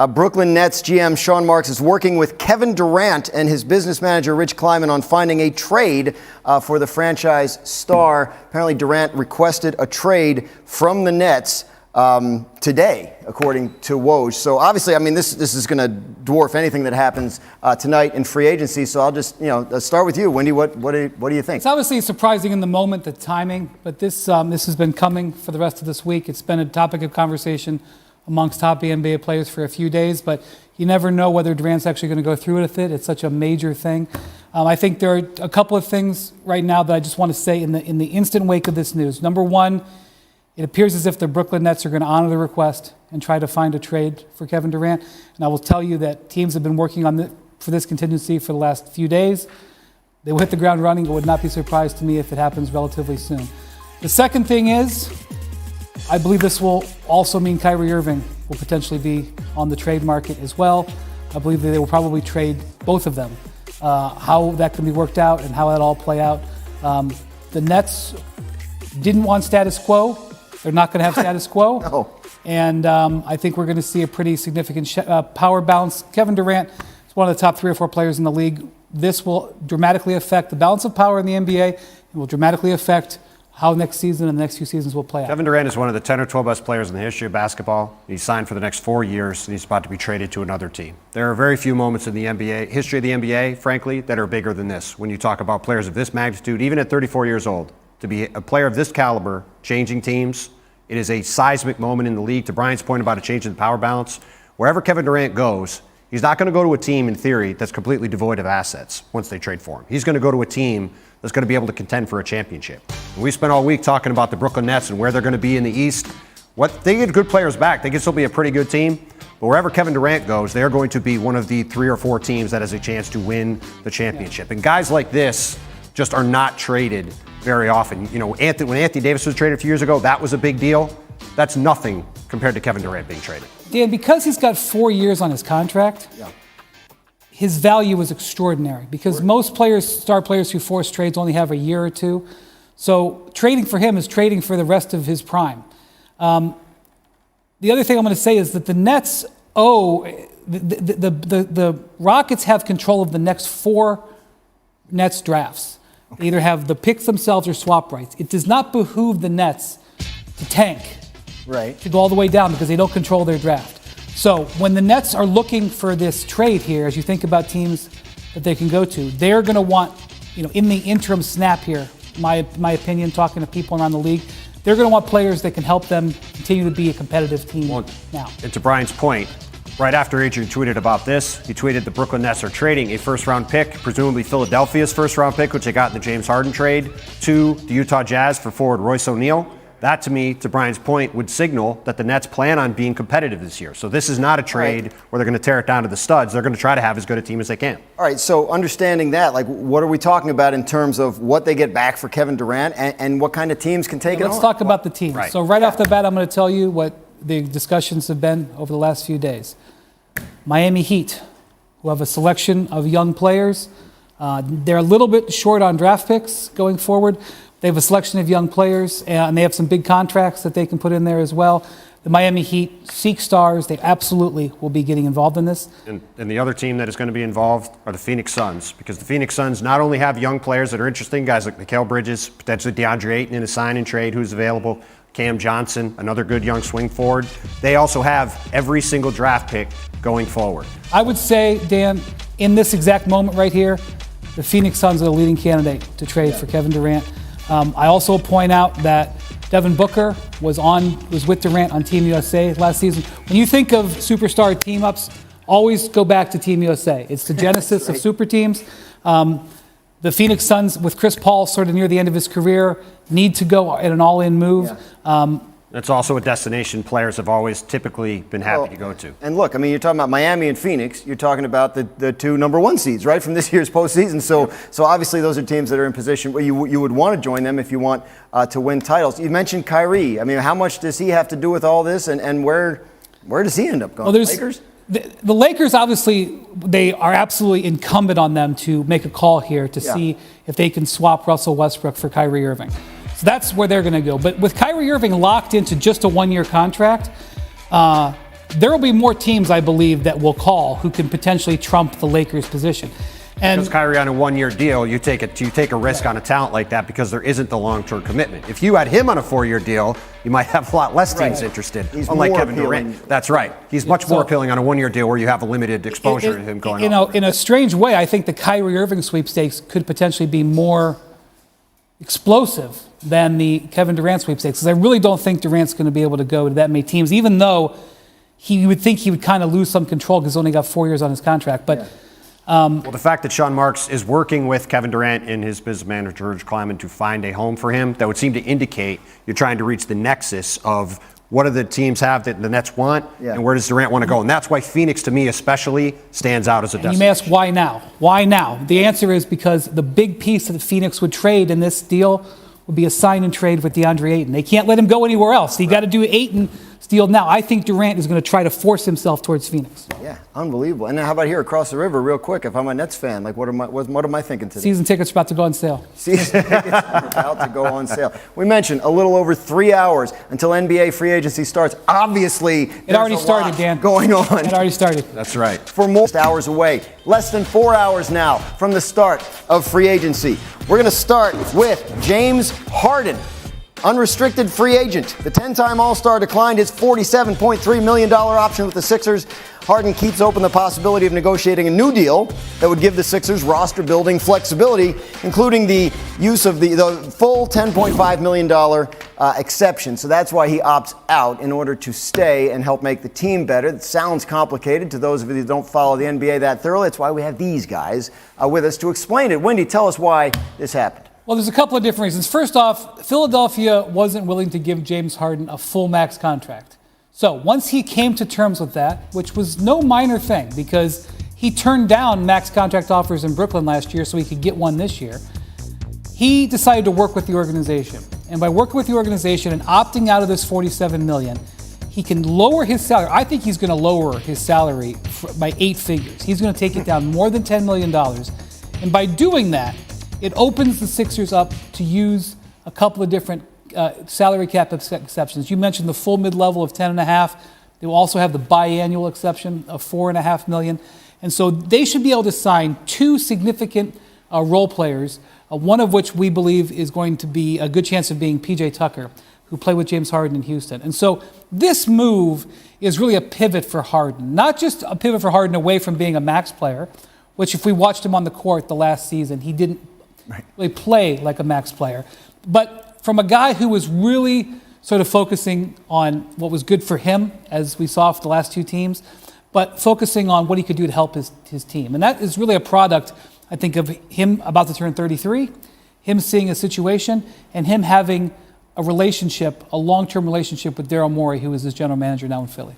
Brooklyn Nets GM Sean Marks is working with Kevin Durant and his business manager Rich Kleiman on finding a trade for the franchise star. Apparently Durant requested a trade from the Nets today, according to Woj. So obviously, I mean, this is going to dwarf anything that happens tonight in free agency. So I'll just, start with you, Wendy. What do you think? It's obviously surprising in the moment, the timing, but this has been coming for the rest of this week. It's been a topic of conversation amongst top NBA players for a few days, but you never know whether Durant's actually going to go through with it. It's such a major thing. I think there are a couple of things right now that I just want to say in the instant wake of this news. Number one, it appears as if the Brooklyn Nets are going to honor the request and try to find a trade for Kevin Durant. And I will tell you that teams have been working on for this contingency for the last few days. They will hit the ground running. It would not be surprised to me if it happens relatively soon. The second thing is, I believe this will also mean Kyrie Irving will potentially be on the trade market as well. I believe that they will probably trade both of them. How that can be worked out and how that all play out. The Nets didn't want status quo. They're not going to have status quo. No. And I think we're going to see a pretty significant power balance. Kevin Durant is one of the top 3 or 4 players in the league. This will dramatically affect the balance of power in the NBA and will dramatically affect how next season and the next few seasons will play out. Kevin Durant is one of the 10 or 12 best players in the history of basketball. He's signed for the next 4 years, and he's about to be traded to another team. There are very few moments in the NBA, history of the NBA, frankly, that are bigger than this. When you talk about players of this magnitude, even at 34 years old, to be a player of this caliber, changing teams, it is a seismic moment in the league. To Brian's point about a change in the power balance, wherever Kevin Durant goes, he's not going to go to a team, in theory, that's completely devoid of assets once they trade for him. He's going to go to a team that's going to be able to contend for a championship. And we spent all week talking about the Brooklyn Nets and where they're going to be in the East. They get good players back. They can still be a pretty good team. But wherever Kevin Durant goes, they're going to be one of the 3 or 4 teams that has a chance to win the championship. And guys like this just are not traded very often. When Anthony Davis was traded a few years ago, that was a big deal. That's nothing compared to Kevin Durant being traded. Dan, because he's got 4 years on his contract, his value is extraordinary because most players, star players who force trades only have a year or 2. So trading for him is trading for the rest of his prime. The other thing I'm going to say is that the Nets the Rockets have control of the next 4 Nets drafts. They either have the picks themselves or swap rights. It does not behoove the Nets to tank, to go all the way down because they don't control their draft. So when the Nets are looking for this trade here, as you think about teams that they can go to, they're going to want, in the interim snap here, my opinion, talking to people around the league, they're going to want players that can help them continue to be a competitive team now. And to Brian's point, right after Adrian tweeted about this, he tweeted the Brooklyn Nets are trading a first-round pick, presumably Philadelphia's first-round pick, which they got in the James Harden trade, to the Utah Jazz for forward Royce O'Neal. That, to me, to Brian's point, would signal that the Nets plan on being competitive this year. So this is not a trade where they're going to tear it down to the studs. They're going to try to have as good a team as they can. All right, so understanding that, what are we talking about in terms of what they get back for Kevin Durant and what kind of teams can take it on? Let's talk about the teams. Right. So right off the bat, I'm going to tell you what the discussions have been over the last few days. Miami Heat, who have a selection of young players. They're a little bit short on draft picks going forward. They have a selection of young players, and they have some big contracts that they can put in there as well. The Miami Heat seek stars. They absolutely will be getting involved in this. And the other team that is going to be involved are the Phoenix Suns, because the Phoenix Suns not only have young players that are interesting, guys like Mikal Bridges, potentially DeAndre Ayton in a sign and trade who's available, Cam Johnson, another good young swing forward. They also have every single draft pick going forward. I would say, Dan, in this exact moment right here, the Phoenix Suns are the leading candidate to trade for Kevin Durant. I also point out that Devin Booker was with Durant on Team USA last season. When you think of superstar team-ups, always go back to Team USA. It's the genesis of super teams. The Phoenix Suns, with Chris Paul sort of near the end of his career, need to go in an all-in move. That's also a destination players have always typically been happy to go to. And look, I mean, you're talking about Miami and Phoenix. You're talking about the 2 number 1 seeds, right, from this year's postseason. So obviously those are teams that are in position where you would want to join them if you want to win titles. You mentioned Kyrie. I mean, how much does he have to do with all this, and where does he end up going? Well, Lakers? The Lakers, obviously, they are absolutely incumbent on them to make a call here to see if they can swap Russell Westbrook for Kyrie Irving. So that's where they're going to go. But with Kyrie Irving locked into just a 1-year contract, there will be more teams, I believe, that will call who can potentially trump the Lakers' position. And because Kyrie on a one-year deal, you take a risk on a talent like that because there isn't the long-term commitment. If you had him on a 4-year deal, you might have a lot less teams interested. He's unlike more Kevin appealing. Durant. That's right. He's much more appealing on a 1-year deal where you have a limited exposure to him going on. In a strange way, I think the Kyrie Irving sweepstakes could potentially be more explosive than the Kevin Durant sweepstakes, because I really don't think Durant's going to be able to go to that many teams, even though you would think he would kind of lose some control because he's only got 4 years on his contract. But well, the fact that Sean Marks is working with Kevin Durant and his business manager, Rich Kleiman, to find a home for him, that would seem to indicate you're trying to reach the nexus of what do the teams have that the Nets want, and where does Durant want to go? And that's why Phoenix, to me especially, stands out as a destination. You may ask, why now? Why now? The answer is because the big piece that Phoenix would trade in this deal would be a sign and trade with DeAndre Ayton. They can't let him go anywhere else. You got to do Ayton deal now. I think Durant is going to try to force himself towards Phoenix. Yeah, unbelievable. And how about here across the river, real quick? If I'm a Nets fan, like what am I thinking today? Season tickets are about to go on sale. Season tickets are about to go on sale. We mentioned a little over 3 hours until NBA free agency starts. Obviously, it already started, Dan. Going on. It already started. That's right. For most hours away, less than 4 hours now from the start of free agency. We're going to start with James Harden. Unrestricted free agent. The 10-time All-Star declined his $47.3 million option with the Sixers. Harden keeps open the possibility of negotiating a new deal that would give the Sixers roster-building flexibility, including the use of the full $10.5 million exception. So that's why he opts out, in order to stay and help make the team better. It sounds complicated to those of you who don't follow the NBA that thoroughly. That's why we have these guys with us to explain it. Wendy, tell us why this happened. Well, there's a couple of different reasons. First off, Philadelphia wasn't willing to give James Harden a full max contract. So once he came to terms with that, which was no minor thing because he turned down max contract offers in Brooklyn last year so he could get one this year, he decided to work with the organization. And by working with the organization and opting out of this $47 million, he can lower his salary. I think he's going to lower his salary by 8 figures. He's going to take it down more than $10 million. And by doing that, it opens the Sixers up to use a couple of different salary cap exceptions. You mentioned the full mid-level of $10.5. They will also have the biannual exception of $4.5 million. And so they should be able to sign 2 significant role players, one of which we believe is going to be a good chance of being P.J. Tucker, who played with James Harden in Houston. And so this move is really a pivot for Harden, not just a pivot for Harden away from being a max player, which if we watched him on the court the last season, he didn't really play like a max player, but from a guy who was really sort of focusing on what was good for him, as we saw for the last 2 teams, but focusing on what he could do to help his team. And that is really a product, I think, of him about to turn 33, him seeing a situation, and him having a relationship, a long-term relationship with Daryl Morey, who is his general manager now in Philly.